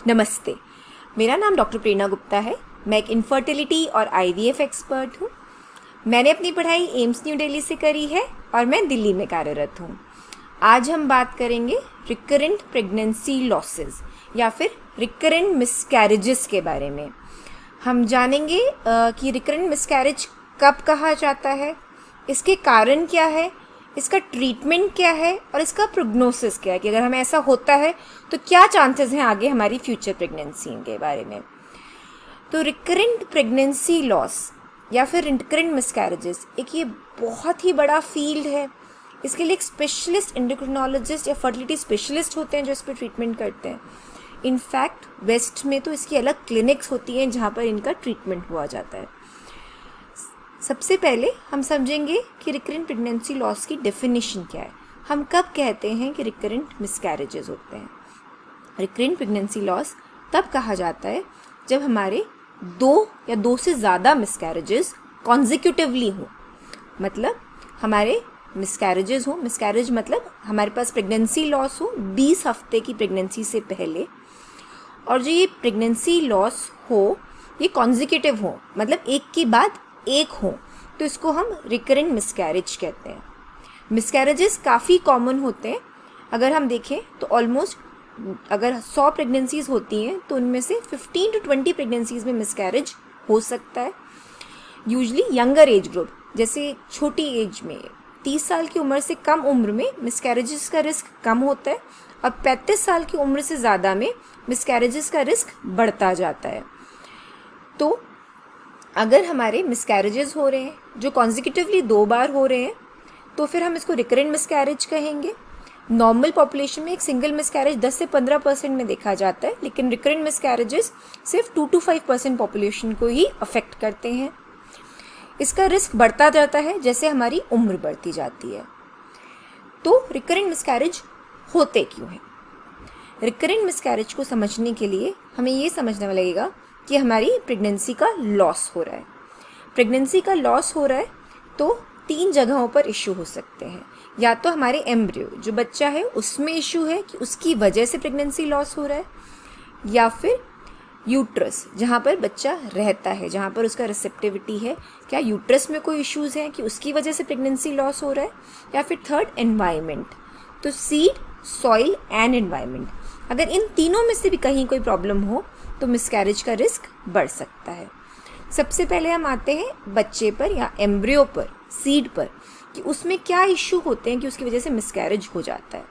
नमस्ते, मेरा नाम डॉक्टर प्रेरणा गुप्ता है। मैं एक इनफर्टिलिटी और आईवीएफ एक्सपर्ट हूँ। मैंने अपनी पढ़ाई एम्स न्यू दिल्ली से करी है और मैं दिल्ली में कार्यरत हूँ। आज हम बात करेंगे रिकरेंट प्रेगनेंसी लॉसेस या फिर रिकरेंट मिसकैरेजेस के बारे में। हम जानेंगे कि रिकरेंट मिसकैरेज कब कहा जाता है, इसके कारण क्या है, इसका ट्रीटमेंट क्या है और इसका प्रोग्नोसिस क्या है कि अगर हमें ऐसा होता है तो क्या चांसेस हैं आगे हमारी फ्यूचर प्रेगनेंसी के बारे में। तो रिकरेंट प्रेगनेंसी लॉस या फिर रिकरेंट मिसकैरेजेस एक ये बहुत ही बड़ा फील्ड है। इसके लिए एक स्पेशलिस्ट एंडोक्रिनोलॉजिस्ट या फर्टिलिटी स्पेशलिस्ट होते हैं जो इस पर ट्रीटमेंट करते हैं। इनफैक्ट वेस्ट में तो इसकी अलग क्लिनिक्स होती हैं जहाँ पर इनका ट्रीटमेंट हुआ जाता है। सबसे पहले हम समझेंगे कि रिकरेंट प्रेगनेंसी लॉस की डेफिनेशन क्या है। हम कब कहते हैं कि रिकरेंट मिसकैरेजेस होते हैं। रिकरेंट प्रेगनेंसी लॉस तब कहा जाता है जब हमारे 2 या 2 से ज़्यादा मिसकैरेजेस कॉन्जिक्यूटिवली हो। मतलब हमारे मिसकैरेजेस हो, मिसकैरेज मतलब हमारे पास प्रेगनेंसी लॉस हो 20 हफ्ते की प्रेगनेंसी से पहले, और जो ये प्रेगनेंसी लॉस हो ये कॉन्जिक्यूटिव हो, मतलब एक के बाद एक हो, तो इसको हम रिकरेंट मिसकैरेज कहते हैं। मिसकैरेजेस काफ़ी कॉमन होते हैं। अगर हम देखें तो ऑलमोस्ट अगर 100 प्रेगनेंसीज होती हैं तो उनमें से 15 to 20 प्रेगनेंसीज में मिसकैरेज हो सकता है। यूजली यंगर एज ग्रुप, जैसे छोटी एज में 30 साल की उम्र से कम उम्र में मिसकैरेजेस का रिस्क कम होता है और 35 साल की उम्र से ज़्यादा में मिसकैरेजेस का रिस्क बढ़ता जाता है। तो अगर हमारे मिसकैरेजेस हो रहे हैं जो कॉन्जिक्यूटिवली 2 बार हो रहे हैं तो फिर हम इसको रिकरेंट मिसकैरेज कहेंगे। नॉर्मल पॉपुलेशन में एक सिंगल मिसकैरेज 10 से 15% में देखा जाता है, लेकिन रिकरेंट मिसकैरेजेस सिर्फ 2 to 5% पॉपुलेशन को ही अफेक्ट करते हैं। इसका रिस्क बढ़ता जाता है जैसे हमारी उम्र बढ़ती जाती है। तो रिकरेंट मिसकैरेज होते क्यों हैं? रिकरेंट मिसकैरेज को समझने के लिए हमें ये समझना लगेगा कि हमारी प्रेगनेंसी का लॉस हो रहा है। प्रेगनेंसी का लॉस हो रहा है तो 3 जगहों पर इशू हो सकते हैं। या तो हमारे एम्ब्रियो जो बच्चा है उसमें इशू है कि उसकी वजह से प्रेगनेंसी लॉस हो रहा है, या फिर यूट्रस जहाँ पर बच्चा रहता है, जहाँ पर उसका रिसेप्टिविटी है, क्या यूट्रस में कोई इश्यूज़ हैं कि उसकी वजह से प्रेगनेंसी लॉस हो रहा है, या फिर थर्ड एनवायरनमेंट। तो सीड, सॉइल एंड एनवायरनमेंट, अगर इन तीनों में से भी कहीं कोई प्रॉब्लम हो तो मिसकैरेज का रिस्क बढ़ सकता है। सबसे पहले हम आते हैं बच्चे पर या एम्ब्रियो पर, सीड पर, कि उसमें क्या इश्यू होते हैं कि उसकी वजह से मिसकैरेज हो जाता है।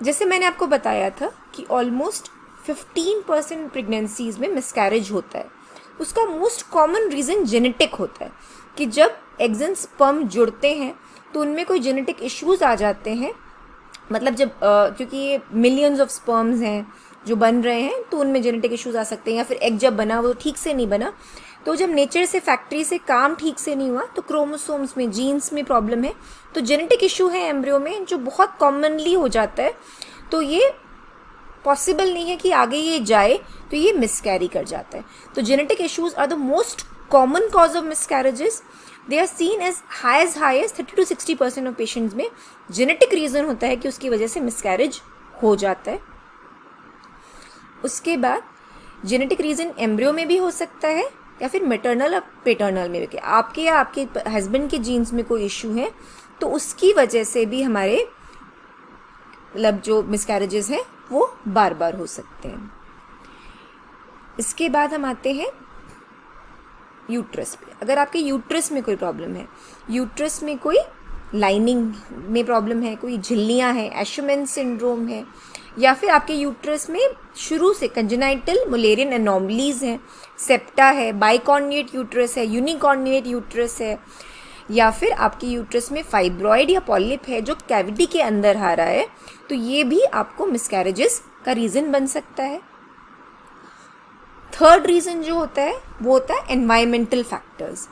जैसे मैंने आपको बताया था कि ऑलमोस्ट 15% प्रेगनेंसीज में मिसकैरेज होता है। उसका मोस्ट कॉमन रीज़न जेनेटिक होता है कि जब एग्स एंड स्पर्म जुड़ते हैं तो उनमें कोई जेनेटिक इश्यूज़ आ जाते हैं। मतलब जब क्योंकि ये मिलियंस ऑफ स्पर्म्स हैं जो बन रहे हैं तो उनमें जेनेटिक इश्यूज आ सकते हैं, या फिर एग जब बना वो ठीक से नहीं बना, तो जब नेचर से फैक्ट्री से काम ठीक से नहीं हुआ तो क्रोमोसोम्स में, जीन्स में प्रॉब्लम है, तो जेनेटिक इशू है एम्ब्रियो में जो बहुत कॉमनली हो जाता है। तो ये पॉसिबल नहीं है कि आगे ये जाए, तो ये मिसकैरी कर जाता है। तो genetic issues are the most common cause of miscarriages. They are seen as high as 30 to 60% of patients में जेनेटिक रीज़न होता है कि उसकी वजह से मिसकैरेज हो जाता है। उसके बाद जेनेटिक रीज़न एम्ब्रियो में भी हो सकता है या फिर मैटरनल और पेटर्नल में भी। आपके या आपके हस्बैंड के जीन्स में कोई इशू है तो उसकी वजह से भी हमारे मतलब जो मिसकैरेजेस हैं वो बार बार हो सकते हैं। इसके बाद हम आते हैं यूट्रस पे। अगर आपके यूट्रस में कोई प्रॉब्लम है, यूट्रस में कोई लाइनिंग में प्रॉब्लम है, कोई झिल्लियाँ हैं, एशुमैन सिंड्रोम है, या फिर आपके यूट्रस में शुरू से कंजेनाइटल मुलेरियन एनोमलीज हैं, सेप्टा है, बाइकॉर्निएट यूट्रस है, यूनिकॉर्निएट यूट्रस है, या फिर आपके यूट्रस में फाइब्रॉइड या पॉलिप है जो कैविटी के अंदर आ रहा है, तो ये भी आपको मिसकैरेजेस का रीज़न बन सकता है। थर्ड रीज़न जो होता है वो होता है एनवायरमेंटल फैक्टर्स।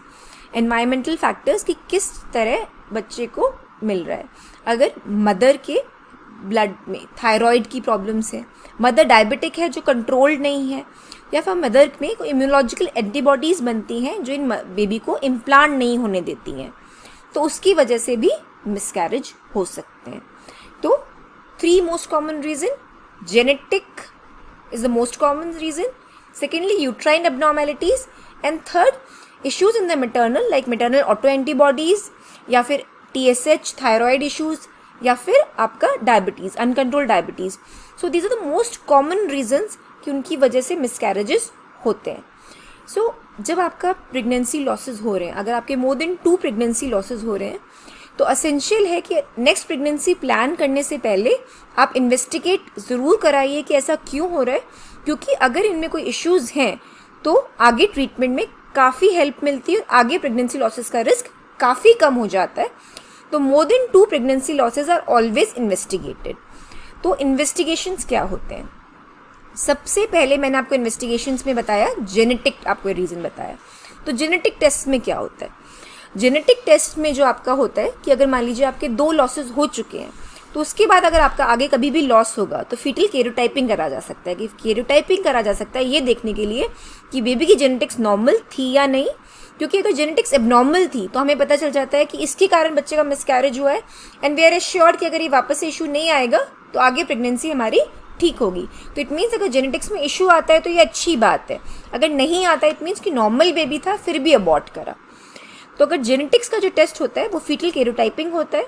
एनवायरमेंटल फैक्टर्स कि किस तरह बच्चे को मिल रहा है। अगर मदर के ब्लड में थायराइड की प्रॉब्लम्स है, मदर डायबिटिक है जो कंट्रोल्ड नहीं है, या फिर मदर में कोई इम्यूनोलॉजिकल एंटीबॉडीज़ बनती हैं जो इन बेबी को इम्प्लांट नहीं होने देती हैं, तो उसकी वजह से भी मिसकैरेज हो सकते हैं। तो 3 most common reason: genetic, is the most common reason. Secondly, uterine abnormalities. And third, issues in the maternal like maternal autoantibodies या फिर TSH, thyroid issues या फिर आपका diabetes, uncontrol diabetes. So these are the most common reasons कि उनकी वजह से miscarriages होते हैं. सो जब आपका प्रेगनेंसी लॉसेज हो रहे हैं, अगर आपके मोर देन 2 प्रेगनेंसी लॉसेज हो रहे हैं, तो असेंशियल है कि नेक्स्ट प्रेगनेंसी प्लान करने से पहले आप इन्वेस्टिगेट ज़रूर कराइए कि ऐसा क्यों हो रहा है, क्योंकि अगर इनमें कोई इश्यूज़ हैं तो आगे ट्रीटमेंट में काफ़ी हेल्प मिलती है और आगे प्रेगनेंसी लॉसेस का रिस्क काफ़ी कम हो जाता है. तो more than 2 pregnancy losses are always investigated. तो इन्वेस्टिगेशंस क्या होते हैं? सबसे पहले मैंने आपको इन्वेस्टिगेशंस में बताया, जेनेटिक आपको रीज़न बताया. तो जेनेटिक टेस्ट में क्या होता है? जेनेटिक टेस्ट में जो आपका होता है कि अगर मान लीजिए आपके 2 लॉसेस हो चुके हैं, तो उसके बाद अगर आपका आगे कभी भी लॉस होगा तो फीटल कैरियोटाइपिंग करा जा सकता है. कि कैरियोटाइपिंग करा जा सकता है ये देखने के लिए कि बेबी की जेनेटिक्स नॉर्मल थी या नहीं, क्योंकि अगर जेनेटिक्स एबनॉर्मल थी तो हमें पता चल जाता है कि इसके कारण बच्चे का मिसकैरेज हुआ है, एंड वी आर एश्योर्ड कि अगर ये वापस से इशू नहीं आएगा तो आगे प्रेगनेंसी हमारी ठीक होगी. तो इट मीन्स अगर जेनेटिक्स में इशू आता है तो ये अच्छी बात है. अगर नहीं आता इट मीन्स कि नॉर्मल बेबी था फिर भी अबॉर्ट करा. तो अगर जेनेटिक्स का जो टेस्ट होता है वो फीटल कैरियोटाइपिंग होता है.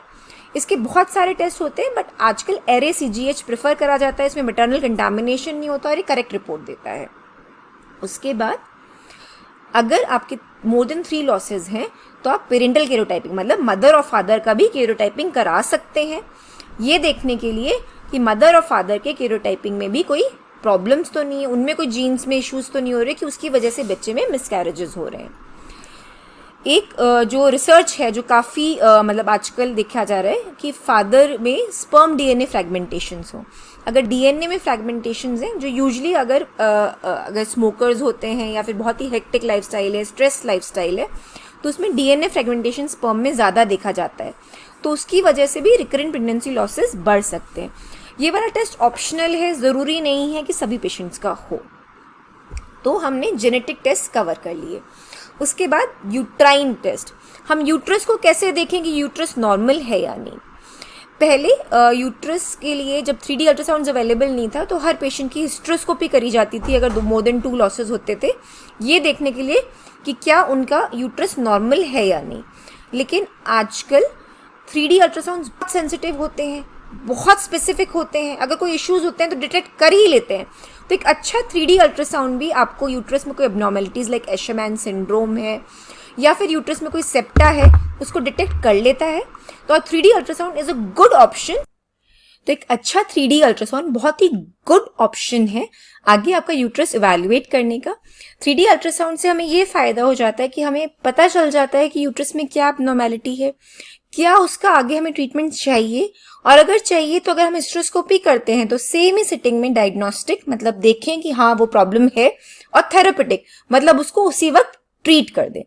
इसके बहुत सारे टेस्ट होते हैं, बट आजकल एरे CGH प्रेफर करा जाता है. इसमें मैटरनल कंटामिनेशन नहीं होता और ये करेक्ट रिपोर्ट देता है. उसके बाद अगर आपके मोर देन 3 लॉसेज हैं तो आप पेरेंटल कैरियोटाइपिंग मतलब मदर और फादर का भी कैरियोटाइपिंग करा सकते हैं, ये देखने के लिए कि मदर और फादर के कैरियोटाइपिंग में भी कोई प्रॉब्लम्स तो नहीं है, उनमें कोई जीन्स में इश्यूज तो नहीं हो रहे कि उसकी वजह से बच्चे में मिसकैरेजेस हो रहे हैं. एक जो रिसर्च है जो काफ़ी मतलब आजकल देखा जा रहा है कि फादर में स्पर्म DNA फ्रैगमेंटेशंस हो. अगर DNA में फ्रैगमेंटेशंस हैं जो यूजुअली अगर स्मोकर्स होते हैं या फिर बहुत ही हेक्टिक लाइफस्टाइल है, स्ट्रेस लाइफस्टाइल है, तो उसमें DNA फ्रैगमेंटेशन स्पर्म में ज़्यादा देखा जाता है. तो उसकी वजह से भी रिकरेंट प्रेगनेंसी लॉसेस बढ़ सकते हैं. ये वाला टेस्ट ऑप्शनल है, ज़रूरी नहीं है कि सभी पेशेंट्स का हो. तो हमने जेनेटिक टेस्ट कवर कर लिए. उसके बाद यूट्राइन टेस्ट. हम यूट्रस को कैसे देखें कि यूट्रस नॉर्मल है या नहीं. पहले यूट्रस के लिए जब 3D अल्ट्रासाउंड अवेलेबल नहीं था तो हर पेशेंट की हिस्ट्रोस्कोपी करी जाती थी अगर मोर देन 2 लॉसेज होते थे, ये देखने के लिए कि क्या उनका यूट्रस नॉर्मल है या नहीं. लेकिन आजकल 3D अल्ट्रासाउंड बहुत सेंसिटिव होते हैं, बहुत स्पेसिफिक होते हैं. अगर कोई इश्यूज होते हैं तो डिटेक्ट कर ही लेते हैं. तो एक अच्छा 3D अल्ट्रासाउंड भी आपको यूट्रस में कोई एबनॉर्मेलिटीज़ लाइक एशरमैन सिंड्रोम है या फिर यूट्रस में कोई सेप्टा है उसको डिटेक्ट कर लेता है. तो 3D ultrasound is a good option. तो एक अच्छा 3D अल्ट्रासाउंड बहुत ही गुड ऑप्शन है आगे आपका यूट्रस इवैल्यूएट करने का. 3D अल्ट्रासाउंड से हमें ये फ़ायदा हो जाता है कि हमें पता चल जाता है कि यूट्रस में क्या एबनॉर्मेलिटी है, क्या उसका आगे हमें ट्रीटमेंट चाहिए, और अगर चाहिए तो अगर हम हिस्ट्रोस्कोपी करते हैं तो सेम ही सिटिंग में डायग्नोस्टिक मतलब देखें कि हाँ वो प्रॉब्लम है, और थेरेपेटिक मतलब उसको उसी वक्त ट्रीट कर दें.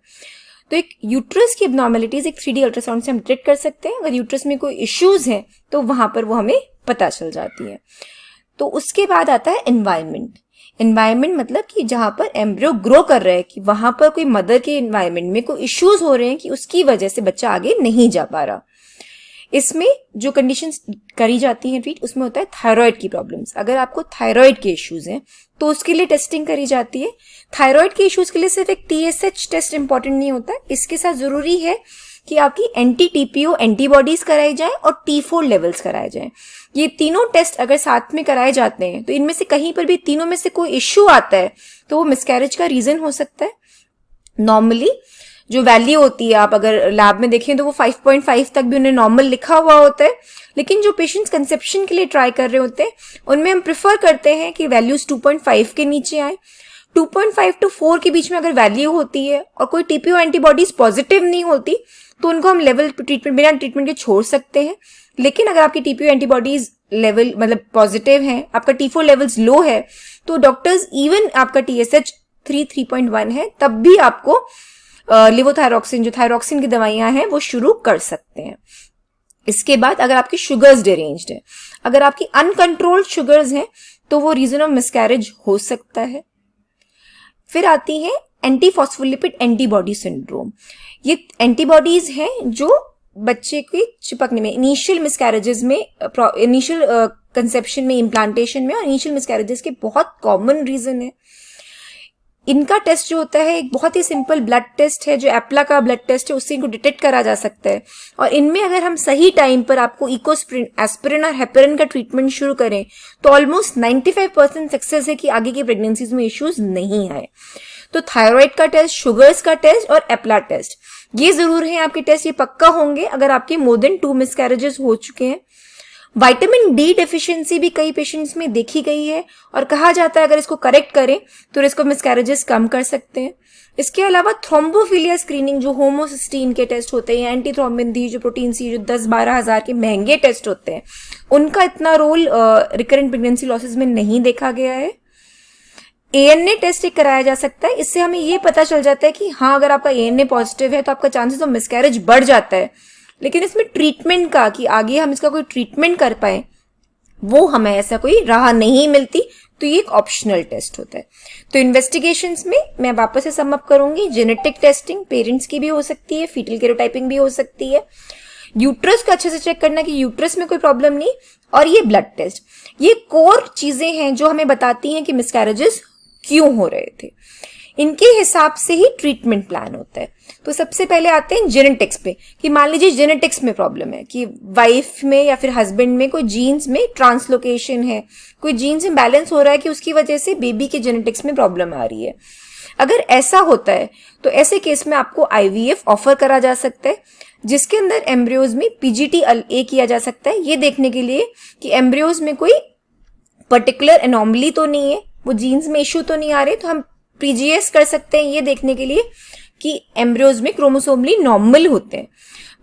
तो एक यूट्रस की एबनॉर्मेलिटीज एक 3D अल्ट्रासाउंड से हम डिटेक्ट कर सकते हैं. अगर यूट्रस में कोई इश्यूज हैं तो वहां पर वो हमें पता चल जाती है. तो उसके बाद आता है एनवायरनमेंट. एनवायरनमेंट मतलब कि जहां पर एम्ब्रियो ग्रो कर रहा है कि वहां पर कोई मदर के एनवायरनमेंट में कोई इश्यूज हो रहे हैं कि उसकी वजह से बच्चा आगे नहीं जा पा रहा. इसमें जो कंडीशंस करी जाती हैं ट्रीट, उसमें होता है थायराइड की प्रॉब्लम्स. अगर आपको थायराइड के इश्यूज हैं तो उसके लिए टेस्टिंग करी जाती है. थायराइड के इश्यूज के लिए सिर्फ एक TSH टेस्ट इंपॉर्टेंट नहीं होता, इसके साथ जरूरी है कि आपकी एंटी-TPO एंटीबॉडीज कराई जाए और T4 लेवल्स कराए जाएं. ये तीनों टेस्ट अगर साथ में कराए जाते हैं तो इनमें से कहीं पर भी तीनों में से कोई इश्यू आता है तो वो मिसकैरेज का रीजन हो सकता है. नॉर्मली जो वैल्यू होती है आप अगर लैब में देखें तो वो 5.5 तक भी उन्हें नॉर्मल लिखा हुआ होता है, लेकिन जो पेशेंट्स कंसेप्शन के लिए ट्राई कर रहे होते हैं उनमें हम प्रेफर करते हैं कि वैल्यूज 2.5 के नीचे आए. 2.5 to 4 के बीच में अगर वैल्यू होती है और कोई TPO एंटीबॉडीज पॉजिटिव नहीं होती तो उनको हम लेवल ट्रीटमेंट बिना ट्रीटमेंट के छोड़ सकते हैं. लेकिन अगर आपकी TPO एंटीबॉडीज लेवल मतलब पॉजिटिव है, आपका T4 लेवल्स लो है, तो डॉक्टर्स इवन आपका TSH 3.1 है तब भी आपको लिवोथायरॉक्सिन जो थायरॉक्सिन की दवाइयां हैं वो शुरू कर सकते हैं. इसके बाद अगर आपकी शुगर्स डिरेंज्ड है, अगर आपकी अनकंट्रोल्ड शुगर्स हैं तो वो रीजन ऑफ मिसकैरेज हो सकता है. फिर आती है एंटीफॉस्फोलिपिड एंटीबॉडी सिंड्रोम. ये एंटीबॉडीज हैं जो बच्चे के चिपकने में इनिशियल मिसकैरेजेस में इनिशियल कंसेप्शन में, इम्प्लांटेशन में और इनिशियल मिसकैरेजेस के बहुत कॉमन रीजन है। इनका टेस्ट जो होता है एक बहुत ही सिंपल ब्लड टेस्ट है, जो एप्ला का ब्लड टेस्ट है, उससे इनको डिटेक्ट करा जा सकता है। और इनमें अगर हम सही टाइम पर आपको इकोस्प्रिन, एस्पिरिन और हेपेरिन का ट्रीटमेंट शुरू करें तो ऑलमोस्ट 95% सक्सेस है कि आगे की प्रेगनेंसीज में इश्यूज नहीं आए। तो थायराइड का टेस्ट, शुगर्स का टेस्ट और एप्ला टेस्ट, ये जरूर है आपके टेस्ट, ये पक्का होंगे अगर आपके मोर देन 2 मिसकैरेजेस हो चुके हैं। विटामिन डी डेफिशिएंसी भी कई पेशेंट्स में देखी गई है और कहा जाता है अगर इसको करेक्ट करें तो रिस्क ऑफ मिसकैरेजेस कम कर सकते हैं। इसके अलावा थ्रोम्बोफिलिया स्क्रीनिंग, जो होमोसिस्टीन के टेस्ट होते हैं, एंटी थ्रोम्बिन डी, जो प्रोटीन सी, जो 10-12 हजार के महंगे टेस्ट होते हैं, उनका इतना रोल रिकरेंट प्रेगनेंसी लॉसेस में नहीं देखा गया है। एएनए टेस्ट एक कराया जा सकता है, इससे हमें ये पता चल जाता है कि हाँ अगर आपका एएनए पॉजिटिव है तो आपका चांसेस ऑफ मिसकैरेज बढ़ जाता है। लेकिन इसमें ट्रीटमेंट का, कि आगे हम इसका कोई ट्रीटमेंट कर पाए, वो हमें ऐसा कोई राह नहीं मिलती, तो ये एक ऑप्शनल टेस्ट होता है। तो इन्वेस्टिगेशंस में मैं वापस से सम अप करूंगी, जेनेटिक टेस्टिंग पेरेंट्स की भी हो सकती है, फीटल कैरोटाइपिंग भी हो सकती है, यूट्रस को अच्छे से चेक करना कि यूट्रस में कोई प्रॉब्लम नहीं, और ये ब्लड टेस्ट, ये कोर चीजें हैं जो हमें बताती हैं कि मिसकैरेजेस क्यों हो रहे थे। इनके हिसाब से ही ट्रीटमेंट प्लान होता है। तो सबसे पहले आते हैं जेनेटिक्स पे, कि मान लीजिए जेनेटिक्स में प्रॉब्लम है, कि वाइफ में या फिर हस्बैंड में कोई जीन्स में ट्रांसलोकेशन है, कोई जीन्स इम्बैलेंस हो रहा है कि उसकी वजह से बेबी के जेनेटिक्स में प्रॉब्लम आ रही है। अगर ऐसा होता है तो ऐसे केस में आपको आईवीएफ ऑफर करा जा सकता है, जिसके अंदर एम्ब्रियोज में पीजीटी-A किया जा सकता है, ये देखने के लिए कि एम्ब्रियोज में कोई पर्टिकुलर एनोमली तो नहीं है, वो जीन्स में इश्यू तो नहीं आ रहे। तो हम पीजीएस कर सकते हैं ये देखने के लिए कि एम्ब्रियोज में क्रोमोसोमली नॉर्मल होते हैं।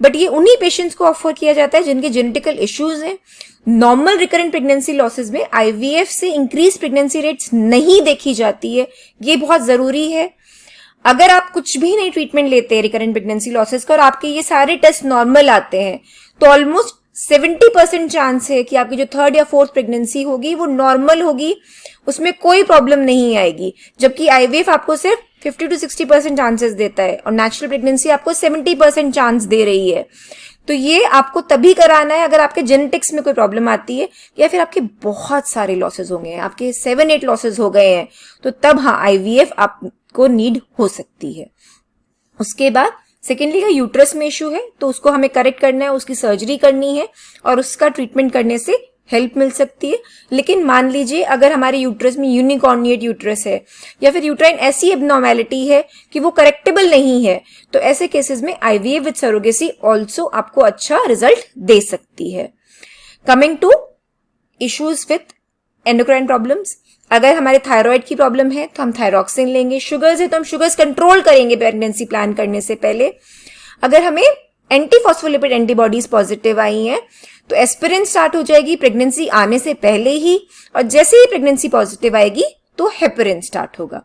बट ये उन्हीं पेशेंट्स को ऑफर किया जाता है जिनके जेनेटिकल इश्यूज हैं। नॉर्मल रिकरेंट प्रेगनेंसी लॉसेस में आईवीएफ से इंक्रीज प्रेगनेंसी रेट्स नहीं देखी जाती है, ये बहुत जरूरी है। अगर आप कुछ भी नहीं ट्रीटमेंट लेते हैं रिकरेंट प्रेगनेंसी लॉसेस का और आपके ये सारे टेस्ट नॉर्मल आते हैं, तो ऑलमोस्ट 70% चांस है कि आपकी जो 3rd या 4th प्रेगनेंसी होगी वो नॉर्मल होगी, उसमें कोई प्रॉब्लम नहीं आएगी। जबकि आईवीएफ आपको सिर्फ 50 to 60% चांसेस देता है और नेचुरल प्रेगनेंसी आपको 70% चांस दे रही है। तो ये आपको तभी कराना है अगर आपके जेनेटिक्स में कोई प्रॉब्लम आती है या फिर आपके बहुत सारे लॉसेस हो गए हैं, आपके 7-8 लॉसेस हो गए हैं, तो तब हाँ आईवीएफ आपको नीड हो सकती है। उसके बाद सेकेंडली का यूट्रस में इशू है तो उसको हमें करेक्ट करना है, उसकी सर्जरी करनी है और उसका ट्रीटमेंट करने से हेल्प मिल सकती है। लेकिन मान लीजिए अगर हमारे यूट्रस में यूनिकॉर्निएट यूट्रस है या फिर यूट्राइन ऐसी एब्नॉर्मेलिटी है कि वो करेक्टेबल नहीं है, तो ऐसे केसेस में आईवीएफ विद सरोगेसी ऑल्सो आपको अच्छा रिजल्ट दे सकती है। Coming to issues with endocrine problems, अगर हमारे थायराइड की प्रॉब्लम है तो हम थायरॉक्सिन लेंगे, शुगर्स है तो हम शुगर्स कंट्रोल करेंगे प्रेगनेंसी प्लान करने से पहले। अगर हमें एंटीफॉस्फोलिपिड एंटीबॉडीज पॉजिटिव आई हैं तो एस्पिरिन स्टार्ट हो जाएगी प्रेगनेंसी आने से पहले ही, और जैसे ही प्रेगनेंसी पॉजिटिव आएगी तो हेपेरिन स्टार्ट होगा।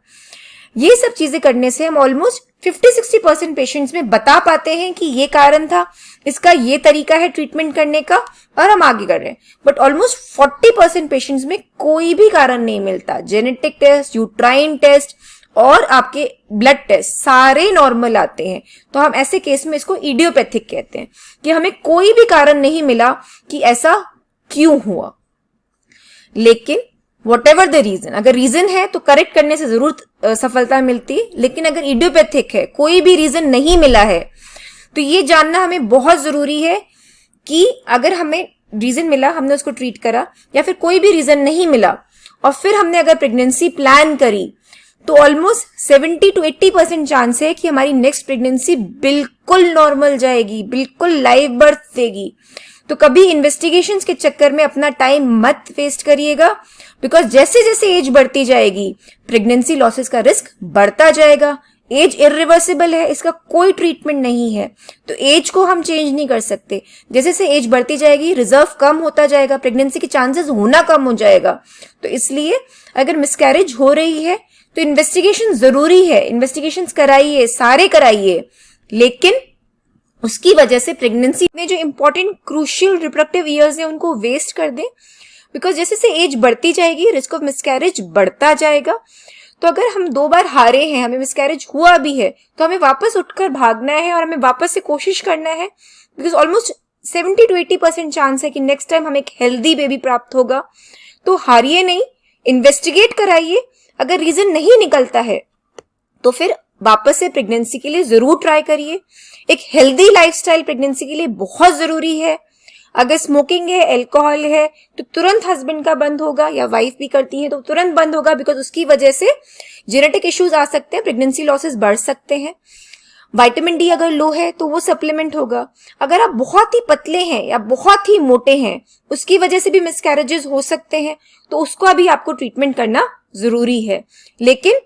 ये सब चीजें करने से हम ऑलमोस्ट 50-60% पेशेंट्स में बता पाते हैं कि ये कारण था, इसका ये तरीका है ट्रीटमेंट करने का और हम आगे कर रहे हैं। बट ऑलमोस्ट 40% पेशेंट्स में कोई भी कारण नहीं मिलता। जेनेटिक टेस्ट, यूट्राइन टेस्ट और आपके ब्लड टेस्ट सारे नॉर्मल आते हैं, तो हम ऐसे केस में इसको इडियोपैथिक कहते हैं कि हमें कोई भी कारण नहीं मिला कि ऐसा क्यों हुआ। लेकिन whatever the reason, अगर रीजन है तो करेक्ट करने से जरूर सफलता मिलती है। लेकिन अगर इडियोपैथिक है, कोई भी रीजन नहीं मिला है, तो ये जानना हमें बहुत जरूरी है कि अगर हमें रीजन मिला, हमने उसको ट्रीट करा, या फिर कोई भी रीजन नहीं मिला और फिर हमने अगर प्रेगनेंसी प्लान करी, तो ऑलमोस्ट 70 to 80% चांस है कि हमारी नेक्स्ट प्रेगनेंसी बिल्कुल नॉर्मल जाएगी, बिल्कुल लाइव बर्थ देगी। तो कभी इन्वेस्टिगेशंस के चक्कर में अपना टाइम मत वेस्ट करिएगा, बिकॉज जैसे जैसे एज बढ़ती जाएगी प्रेगनेंसी लॉसेस का रिस्क बढ़ता जाएगा। एज इरिवर्सिबल है, इसका कोई ट्रीटमेंट नहीं है, तो एज को हम चेंज नहीं कर सकते। जैसे जैसे एज बढ़ती जाएगी रिजर्व कम होता जाएगा, प्रेगनेंसी के चांसेस होना कम हो जाएगा। तो इसलिए अगर मिसकैरेज हो रही है तो इन्वेस्टिगेशन जरूरी है, इन्वेस्टिगेशंस कराइए, सारे कराइए, लेकिन उसकी वजह से प्रेगनेंसी में जो इंपॉर्टेंट क्रूशियल रिप्रोडक्टिव ईयर्स हैं उनको वेस्ट कर दें, बिकॉज जैसे से एज बढ़ती जाएगी रिस्क ऑफ मिसकैरेज बढ़ता जाएगा। तो अगर हम 2 बार हारे हैं, हमें मिसकैरेज हुआ भी है, तो हमें वापस उठकर भागना है और हमें वापस से कोशिश करना है, बिकॉज ऑलमोस्ट 70-80% चांस है कि नेक्स्ट टाइम हमें एक हेल्दी बेबी प्राप्त होगा। तो हारिए नहीं, इन्वेस्टिगेट कराइए। अगर रीजन नहीं निकलता है तो फिर वापस से प्रेगनेंसी के लिए जरूर ट्राई करिए। एक हेल्दी लाइफस्टाइल प्रेगनेंसी के लिए बहुत जरूरी है। अगर स्मोकिंग है, अल्कोहल है, तो तुरंत हस्बैंड का बंद होगा, या वाइफ भी करती है तो तुरंत बंद होगा, बिकॉज उसकी वजह से जेनेटिक इश्यूज आ सकते हैं, प्रेगनेंसी लॉसेस बढ़ सकते हैं। विटामिन डी अगर लो है तो वो सप्लीमेंट होगा। अगर आप बहुत ही पतले हैं या बहुत ही मोटे हैं, उसकी वजह से भी मिसकैरेजेस हो सकते हैं, तो उसको अभी आपको ट्रीटमेंट करना जरूरी है। लेकिन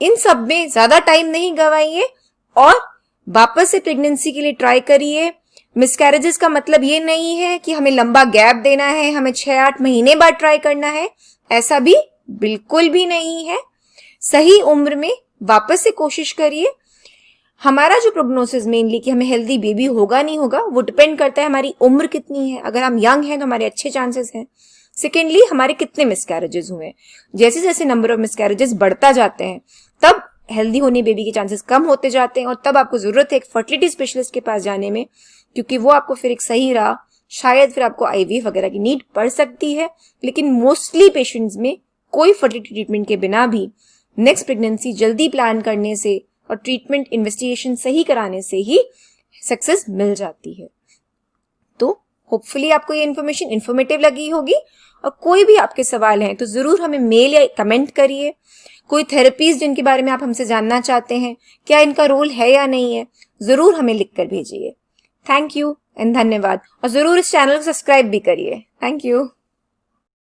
इन सब में ज्यादा टाइम नहीं गवाइए और वापस से प्रेगनेंसी के लिए ट्राई करिए। मिसकैरेजेस का मतलब ये नहीं है कि हमें लंबा गैप देना है, हमें 6-8 महीने बाद ट्राई करना है, ऐसा भी बिल्कुल भी नहीं है। सही उम्र में वापस से कोशिश करिए। हमारा जो प्रोग्नोसिस मेनली कि हमें हेल्दी बेबी होगा नहीं होगा, वो डिपेंड करता है हमारी उम्र कितनी है। अगर हम यंग हैं तो हमारे अच्छे चांसेस हैं। सेकेंडली, हमारे कितने मिसकैरेजेस हुए। जैसे जैसे नंबर ऑफ मिसकैरेजेस बढ़ता जाते हैं तब हेल्दी होने बेबी के चांसेस कम होते जाते हैं, और तब आपको जरूरत है एक फर्टिलिटी स्पेशलिस्ट के पास जाने में, क्योंकि वो आपको फिर एक सही राह, शायद फिर आपको आईवीएफ वगैरह की नीड पड़ सकती है। लेकिन मोस्टली पेशेंट्स में कोई फर्टिलिटी ट्रीटमेंट के बिना भी नेक्स्ट प्रेगनेंसी जल्दी प्लान करने से और ट्रीटमेंट इन्वेस्टिगेशन सही कराने से ही सक्सेस मिल जाती है। तो होपफुली आपको ये इन्फॉर्मेशन इन्फॉर्मेटिव लगी होगी, और कोई भी आपके सवाल हैं तो जरूर हमें मेल या कमेंट करिए। कोई थेरेपीज जिनके बारे में आप हमसे जानना चाहते हैं, क्या इनका रोल है या नहीं है, जरूर हमें लिखकर भेजिए। थैंक यू एंड धन्यवाद, और जरूर इस चैनल को सब्सक्राइब भी करिए। Thank you.